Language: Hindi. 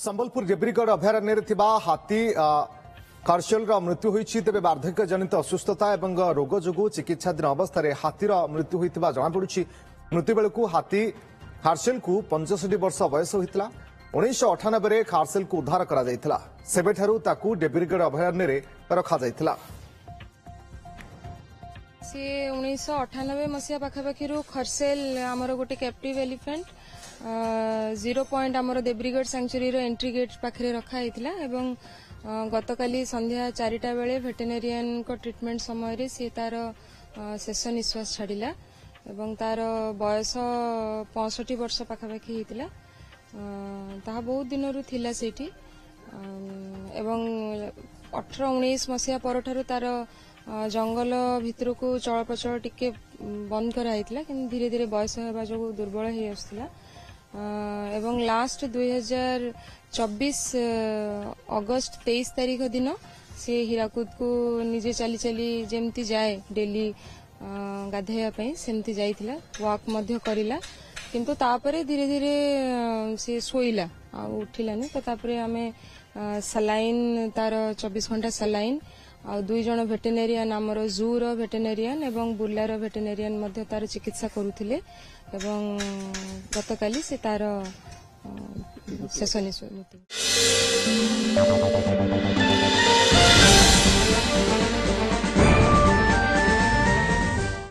संबलपुर देब्रीगढ़ अभयारण्य हाथी कार्शल मृत्यु होती तेज वार्धक्य जनित असुस्थता और रोग जो चिकित्साधीन अवस्था हाथीर मृत्यु होता जमापड़ी। मृत्यु बेलू हाथी खारसेल को 65 वर्ष बयस होता। 1998 खारसेल को उद्धार कर देब्रीगढ़ अभयारण्य रखा सी 1998 मसीहा पाखापाखि खरसेल आमर गोटे कैप्टिव एलिफेंट 0 पॉइंट आमर देब्रीगढ़ सैंक्चुरी एंट्री गेट पाखे रखा एवं गतकाली संध्या 4टा बेले वेटेरिनारियन को ट्रीटमेंट समय सी तार शेष निश्वास छाड़ा एवं तार बयस 65 वर्ष पाखापाखि होता। बहुत दिन थिला सेठी एवं 18-19 मसीहा पर तार जंगल भितर को चलप्रचल टिके बंद कराई कि धीरे धीरे बयस होगा जो दुर्बल हो आसला एवं लास्ट 2024 अगस्त 23 तारीख दिन से हीराकुद को निजे चली चली जमती जाए डेली गाधेया सेमती जाइथिला वॉक मध्य करिला किंतु तापरे धीरे धीरे से सोइला आ उठिलानी तो तापरे आमे सलाइन तार 24 घंटा सलाइन आ 2 जण वेटेरिनारियन आमर जूर वेटेरिनारियन एवं बुर्लार वेटेरिनारियन मध्य तार चिकित्सा करुथिले एवं गतकाली से तार शेष निश्वास।